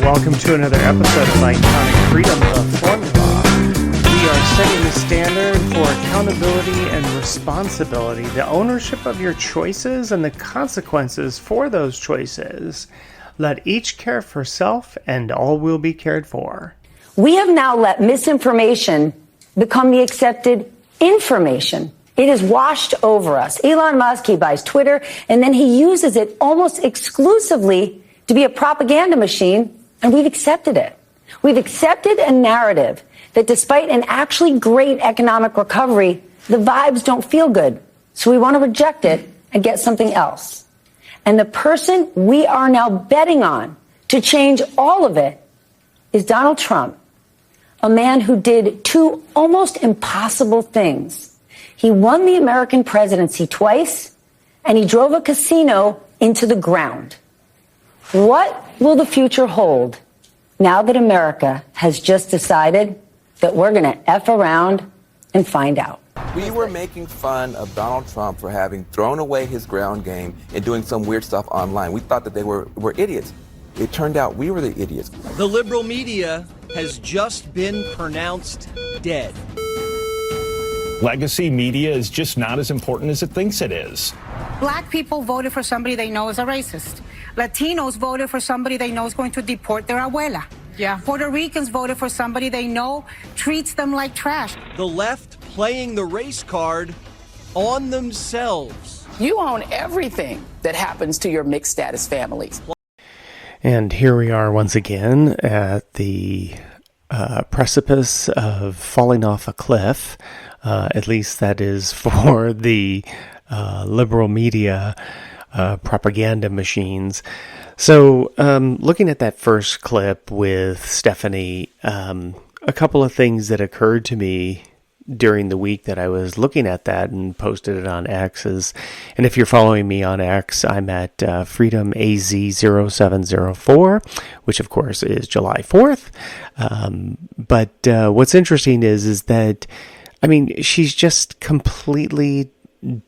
welcome to another episode of Iconic Freedom, the Formula. We are setting the standard for accountability and responsibility, the ownership of your choices and the consequences for those choices. Let each care for self, and all will be cared for. We have now let misinformation become the accepted information. It has washed over us. Elon Musk, he buys Twitter, and then he uses it almost exclusively to be a propaganda machine, and we've accepted it. We've accepted a narrative that despite an actually great economic recovery, the vibes don't feel good. So we want to reject it and get something else. And the person we are now betting on to change all of it is Donald Trump, a man who did two almost impossible things. He won the American presidency twice, and he drove a casino into the ground. What will the future hold now that America has just decided that we're going to F around and find out? We were making fun of Donald Trump for having thrown away his ground game and doing some weird stuff online. We thought that they were idiots. It turned out we were the idiots. The liberal media has just been pronounced dead. Legacy media is just not as important as it thinks it is. Black people voted for somebody they know is a racist. Latinos voted for somebody they know is going to deport their abuela. Yeah. Puerto Ricans voted for somebody they know treats them like trash. The left playing the race card on themselves. You own everything that happens to your mixed status families. And here we are once again at the precipice of falling off a cliff. At least that is for the liberal media propaganda machines. So looking at that first clip with Stephanie, a couple of things that occurred to me during the week that I was looking at that and posted it on X is, and if you're following me on X, I'm at FreedomAZ0704, which of course is July 4th. But what's interesting is that, I mean, she's just completely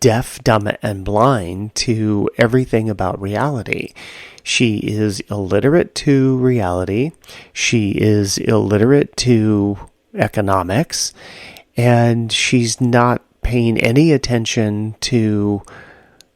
deaf, dumb, and blind to everything about reality. She is illiterate to reality. She is illiterate to economics. And she's not paying any attention to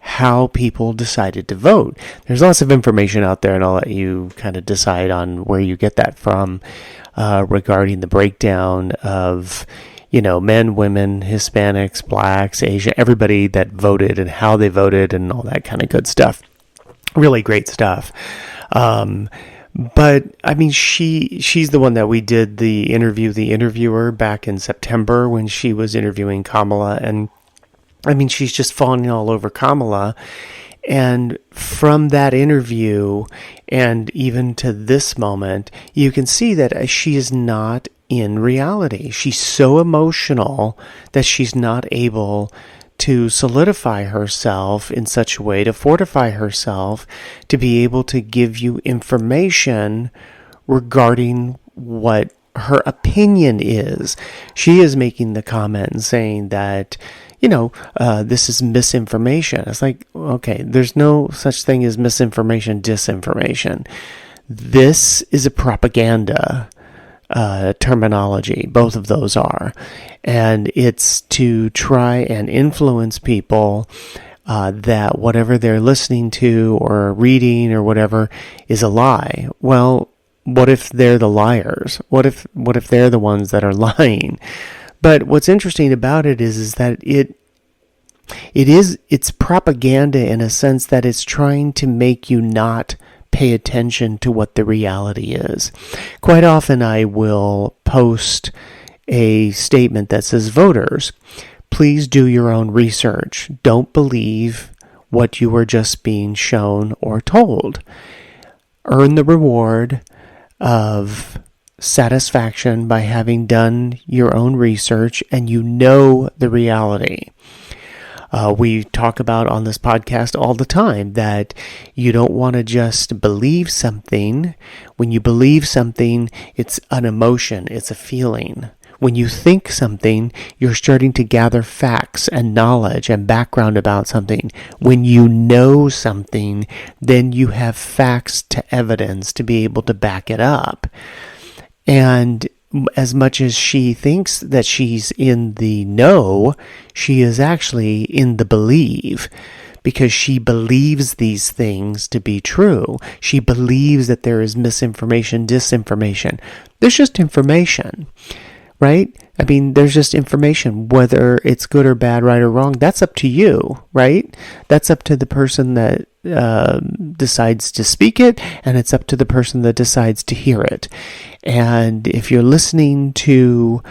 how people decided to vote. There's lots of information out there, and I'll let you kind of decide on where you get that from regarding the breakdown of, you know, men, women, Hispanics, blacks, Asia, everybody that voted and how they voted and all that kind of good stuff. Really great stuff. But I mean, she's the one that we did the interviewer back in September when she was interviewing Kamala. And I mean, she's just falling all over Kamala. And from that interview and even to this moment, you can see that she is not in reality. She's so emotional that she's not able to solidify herself in such a way, to fortify herself, to be able to give you information regarding what her opinion is. She is making the comment and saying that, you know, this is misinformation. It's like, okay, there's no such thing as misinformation, disinformation. This is a propaganda terminology. Both of those are. And it's to try and influence people that whatever they're listening to or reading or whatever is a lie. Well, what if they're the liars? What if they're the ones that are lying? But what's interesting about it is that it's propaganda in a sense that it's trying to make you not pay attention to what the reality is. Quite often I will post a statement that says, voters, please do your own research. Don't believe what you are just being shown or told. Earn the reward of satisfaction by having done your own research and you know the reality. We talk about on this podcast all the time that you don't want to just believe something. When you believe something, it's an emotion, it's a feeling. When you think something, you're starting to gather facts and knowledge and background about something. When you know something, then you have facts to evidence to be able to back it up. And as much as she thinks that she's in the know, she is actually in the believe, because she believes these things to be true. She believes that there is misinformation, disinformation. There's just information, right? I mean, there's just information. Whether it's good or bad, right or wrong, that's up to you, right? That's up to the person that decides to speak it, and it's up to the person that decides to hear it. And if you're listening to,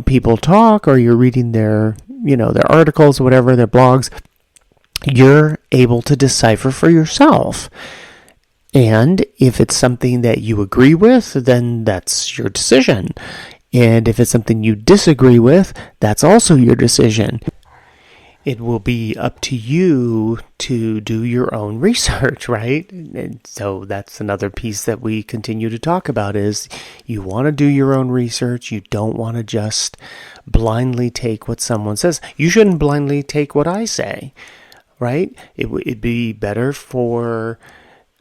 people talk, or you're reading their articles, whatever, their blogs, you're able to decipher for yourself. And if it's something that you agree with, then that's your decision. And if it's something you disagree with, that's also your decision. It will be up to you to do your own research, right? And so that's another piece that we continue to talk about, is you want to do your own research. You don't want to just blindly take what someone says. You shouldn't blindly take what I say, right? It'd be better for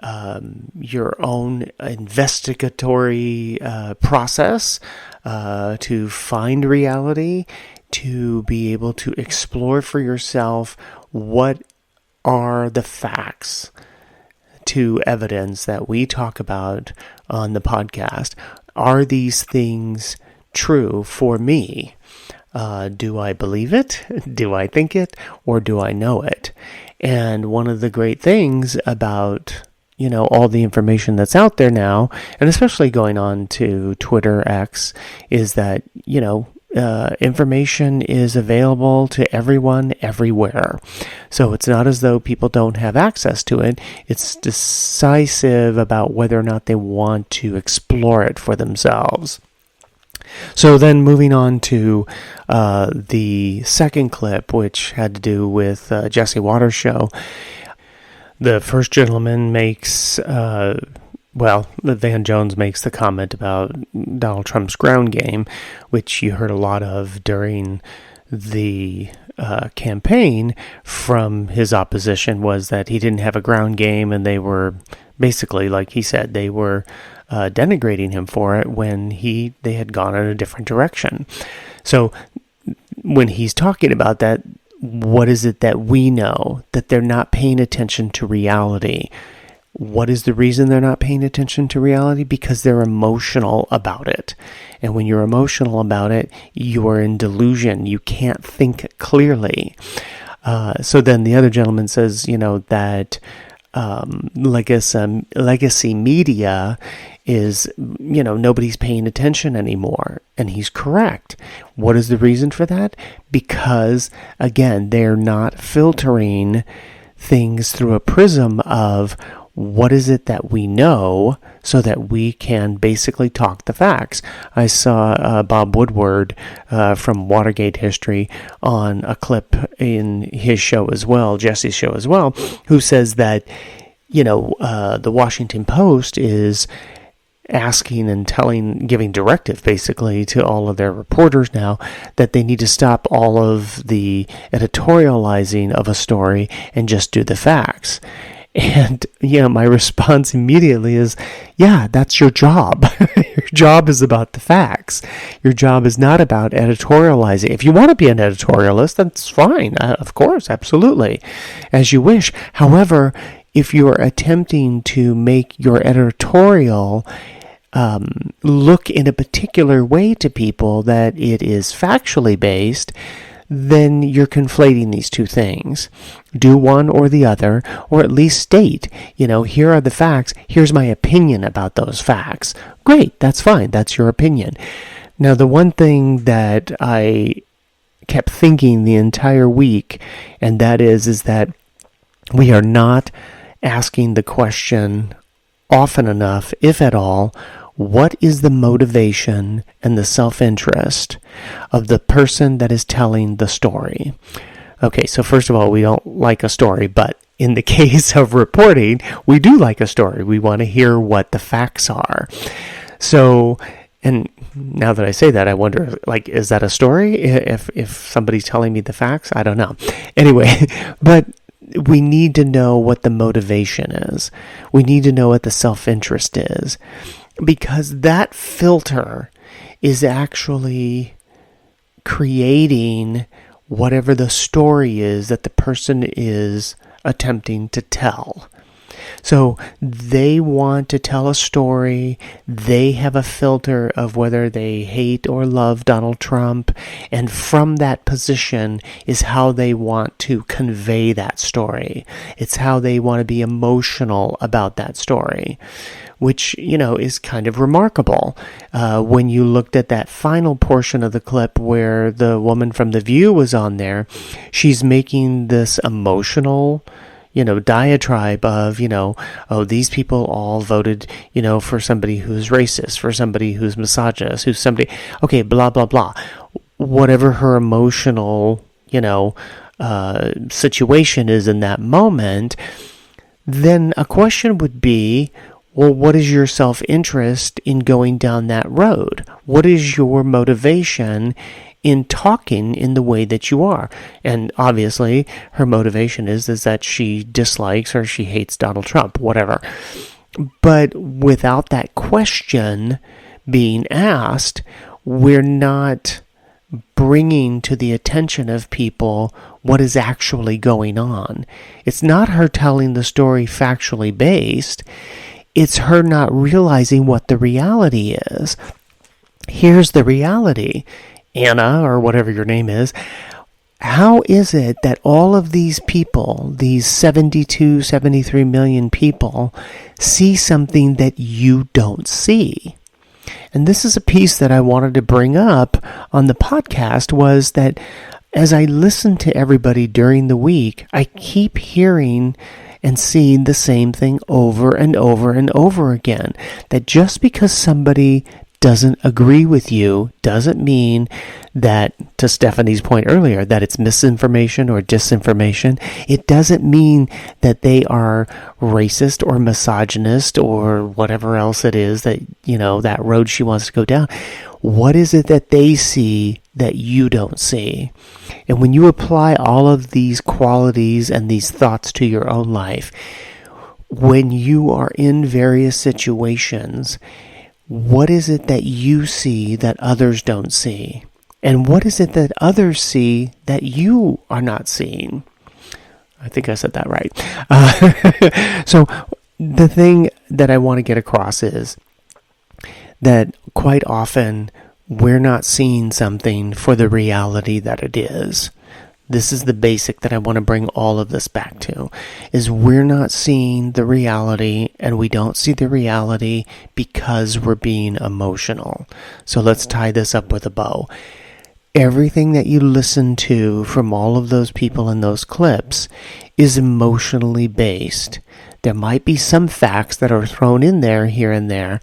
your own investigatory process to find reality, to be able to explore for yourself what are the facts to evidence that we talk about on the podcast. Are these things true for me? Do I believe it? Do I think it? Or do I know it? And one of the great things about all the information that's out there now, and especially going on to Twitter X, is that, information is available to everyone, everywhere. So it's not as though people don't have access to it. It's decisive about whether or not they want to explore it for themselves. So then moving on to the second clip, which had to do with Jesse Waters' show. The first gentleman makes, Van Jones makes the comment about Donald Trump's ground game, which you heard a lot of during the campaign from his opposition, was that he didn't have a ground game, and they were basically, like he said, they were denigrating him for it when they had gone in a different direction. So when he's talking about that, what is it that we know? That they're not paying attention to reality. What is the reason they're not paying attention to reality? Because they're emotional about it. And when you're emotional about it, you are in delusion. You can't think clearly. So then the other gentleman says, that legacy media is, nobody's paying attention anymore. And he's correct. What is the reason for that? Because, again, they're not filtering things through a prism of what is it that we know, so that we can basically talk the facts. I saw Bob Woodward from Watergate History on a clip in his show as well, Jesse's show as well, who says that, the Washington Post is asking and giving directive basically to all of their reporters now that they need to stop all of the editorializing of a story and just do the facts. And, my response immediately is, yeah, that's your job. Your job is about the facts. Your job is not about editorializing. If you want to be an editorialist, that's fine. Of course, absolutely, as you wish. However, if you are attempting to make your editorial look in a particular way to people that it is factually based, then you're conflating these two things. Do one or the other, or at least state, here are the facts, here's my opinion about those facts. Great, that's fine, that's your opinion. Now, the one thing that I kept thinking the entire week, and that is that we are not asking the question often enough, if at all, what is the motivation and the self-interest of the person that is telling the story? Okay, so first of all, we don't like a story, but in the case of reporting, we do like a story. We want to hear what the facts are. So, and now that I say that, I wonder, like, is that a story? If somebody's telling me the facts, I don't know. Anyway, but we need to know what the motivation is. We need to know what the self-interest is, because that filter is actually creating whatever the story is that the person is attempting to tell. So they want to tell a story. They have a filter of whether they hate or love Donald Trump. And from that position is how they want to convey that story. It's how they want to be emotional about that story, which, is kind of remarkable. When you looked at that final portion of the clip where the woman from The View was on there, she's making this emotional diatribe of, oh, these people all voted, for somebody who's racist, for somebody who's misogynist, who's somebody, okay, blah, blah, blah. Whatever her emotional, situation is in that moment, then a question would be, well, what is your self-interest in going down that road? What is your motivation in talking in the way that you are? And obviously her motivation is that she dislikes or she hates Donald Trump, whatever. But without that question being asked, we're not bringing to the attention of people what is actually going on. It's not her telling the story factually based. It's her not realizing what the reality is. Here's the reality. Anna, or whatever your name is, how is it that all of these people, these 72, 73 million people, see something that you don't see? And this is a piece that I wanted to bring up on the podcast, was that as I listen to everybody during the week, I keep hearing and seeing the same thing over and over and over again. That just because somebody doesn't agree with you doesn't mean that, to Stephanie's point earlier, that it's misinformation or disinformation. It doesn't mean that they are racist or misogynist or whatever else it is that, that road she wants to go down. What is it that they see that you don't see? And when you apply all of these qualities and these thoughts to your own life, when you are in various situations, what is it that you see that others don't see? And what is it that others see that you are not seeing? I think I said that right. So the thing that I want to get across is that quite often we're not seeing something for the reality that it is. This is the basic that I want to bring all of this back to, is we're not seeing the reality, and we don't see the reality because we're being emotional. So let's tie this up with a bow. Everything that you listen to from all of those people in those clips is emotionally based. There might be some facts that are thrown in there here and there,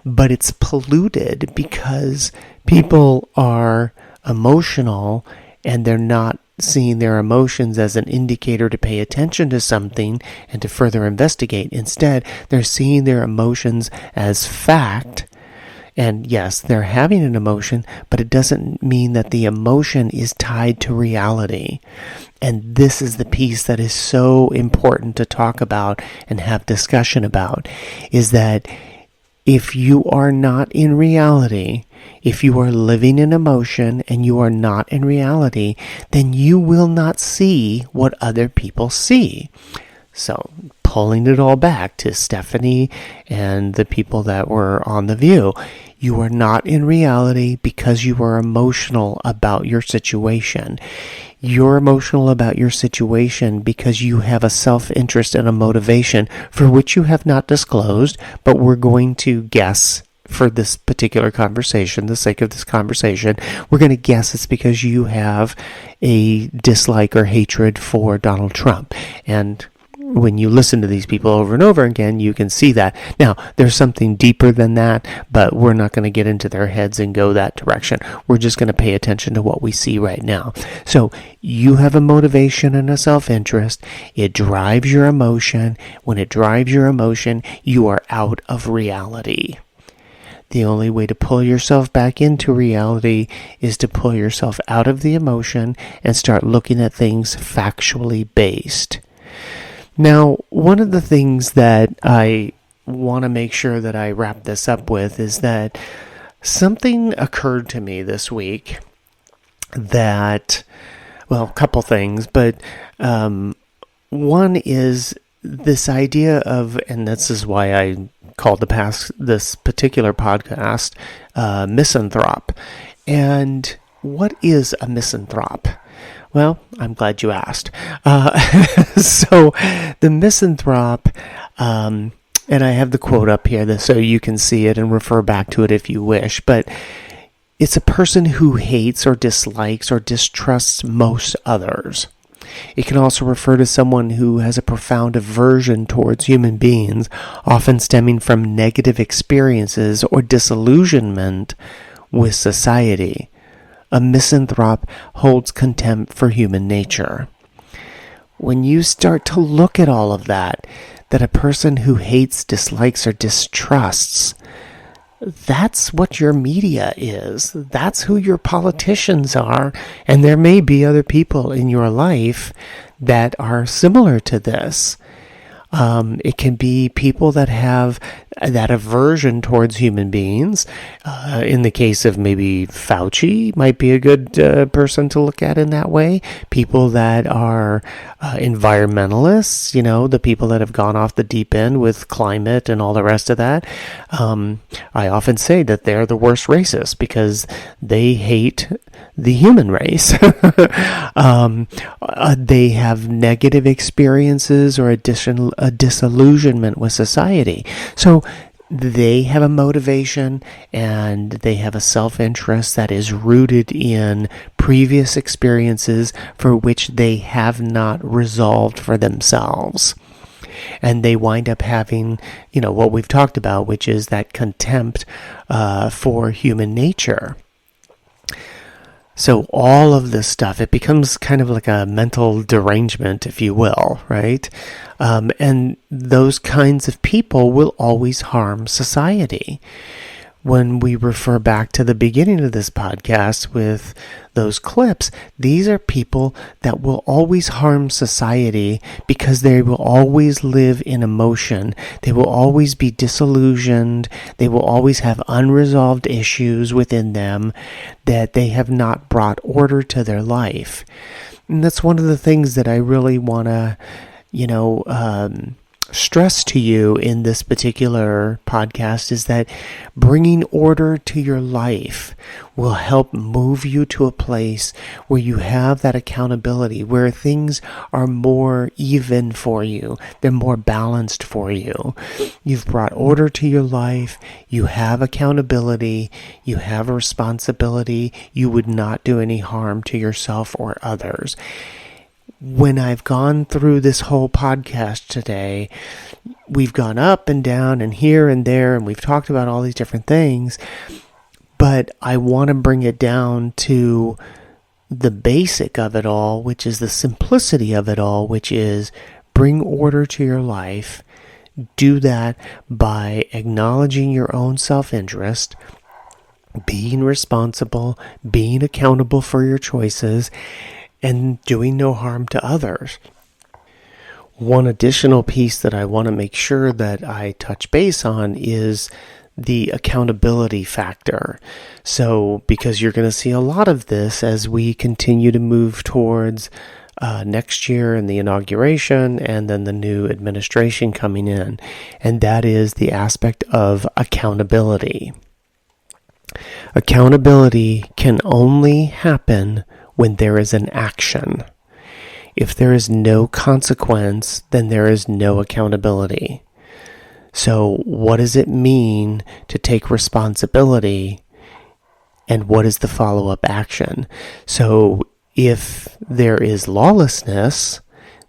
but it's polluted because people are emotional and they're not seeing their emotions as an indicator to pay attention to something and to further investigate. Instead, they're seeing their emotions as fact. And yes, they're having an emotion, but it doesn't mean that the emotion is tied to reality. And this is the piece that is so important to talk about and have discussion about, is that if you are not in reality, if you are living in emotion and you are not in reality, then you will not see what other people see. So, pulling it all back to Stephanie and the people that were on The View, you are not in reality because you are emotional about your situation. You're emotional about your situation because you have a self-interest and a motivation for which you have not disclosed, but we're going to guess for this particular conversation, the sake of this conversation, we're going to guess it's because you have a dislike or hatred for Donald Trump. And when you listen to these people over and over again, you can see that. Now, there's something deeper than that, but we're not going to get into their heads and go that direction. We're just going to pay attention to what we see right now. So you have a motivation and a self-interest. It drives your emotion. When it drives your emotion, you are out of reality. The only way to pull yourself back into reality is to pull yourself out of the emotion and start looking at things factually based. Now, one of the things that I want to make sure that I wrap this up with is that something occurred to me this week that, well, a couple things, but one is this idea of, and this is why I called this particular podcast Misanthrope. And what is a misanthrope? Well, I'm glad you asked. So the misanthrope, and I have the quote up here so you can see it and refer back to it if you wish, but it's a person who hates or dislikes or distrusts most others. It can also refer to someone who has a profound aversion towards human beings, often stemming from negative experiences or disillusionment with society. A misanthrope holds contempt for human nature. When you start to look at all of that a person who hates, dislikes, or distrusts, that's what your media is. That's who your politicians are. And there may be other people in your life that are similar to this. It can be people that have that aversion towards human beings. In the case of maybe Fauci, might be a good person to look at in that way. People that are environmentalists, the people that have gone off the deep end with climate and all the rest of that. I often say that they're the worst racists because they hate the human race. They have negative experiences or a disillusionment with society. So they have a motivation and they have a self-interest that is rooted in previous experiences for which they have not resolved for themselves. And they wind up having, what we've talked about, which is that contempt for human nature. So all of this stuff, it becomes kind of like a mental derangement, if you will, right? And those kinds of people will always harm society. When we refer back to the beginning of this podcast with those clips, these are people that will always harm society because they will always live in emotion. They will always be disillusioned. They will always have unresolved issues within them that they have not brought order to their life. And that's one of the things that I really want to, stress to you in this particular podcast is that bringing order to your life will help move you to a place where you have that accountability, where things are more even for you, they're more balanced for you. You've brought order to your life, you have accountability, you have a responsibility, you would not do any harm to yourself or others. When I've gone through this whole podcast today, we've gone up and down and here and there, and we've talked about all these different things, but I want to bring it down to the basic of it all, which is the simplicity of it all, which is bring order to your life. Do that by acknowledging your own self-interest, being responsible, being accountable for your choices, and doing no harm to others. One additional piece that I want to make sure that I touch base on is the accountability factor. So, because you're going to see a lot of this as we continue to move towards next year and the inauguration and then the new administration coming in, and that is the aspect of accountability. Accountability can only happen when there is an action. If there is no consequence, then there is no accountability. So what does it mean to take responsibility, and what is the follow-up action? So if there is lawlessness,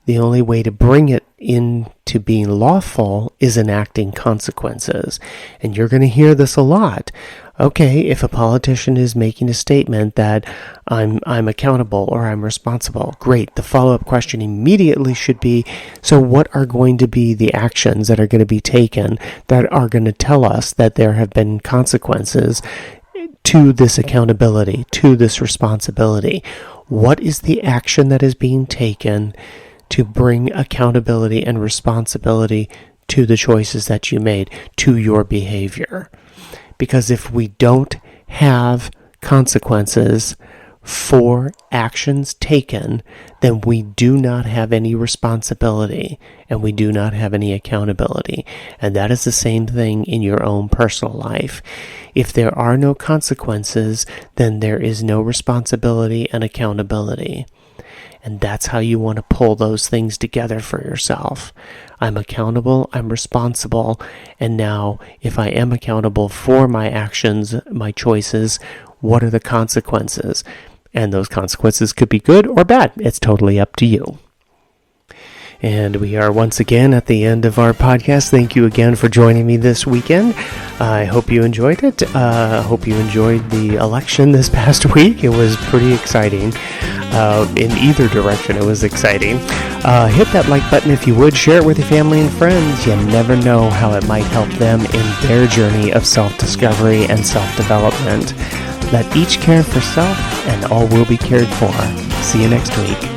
the only way to bring it into being lawful is enacting consequences. And you're going to hear this a lot. Okay, if a politician is making a statement that I'm accountable or I'm responsible, great. The follow-up question immediately should be, so what are going to be the actions that are going to be taken that are going to tell us that there have been consequences to this accountability, to this responsibility? What is the action that is being taken to bring accountability and responsibility to the choices that you made, to your behavior? Because if we don't have consequences for actions taken, then we do not have any responsibility and we do not have any accountability. And that is the same thing in your own personal life. If there are no consequences, then there is no responsibility and accountability. And that's how you want to pull those things together for yourself. I'm accountable, I'm responsible, and now if I am accountable for my actions, my choices, what are the consequences? And those consequences could be good or bad. It's totally up to you. And we are once again at the end of our podcast. Thank you again for joining me this weekend. I hope you enjoyed it. I hope you enjoyed the election this past week. It was pretty exciting. In either direction, it was exciting. Hit that like button if you would. Share it with your family and friends. You never know how it might help them in their journey of self-discovery and self-development. Let each care for self, and all will be cared for. See you next week.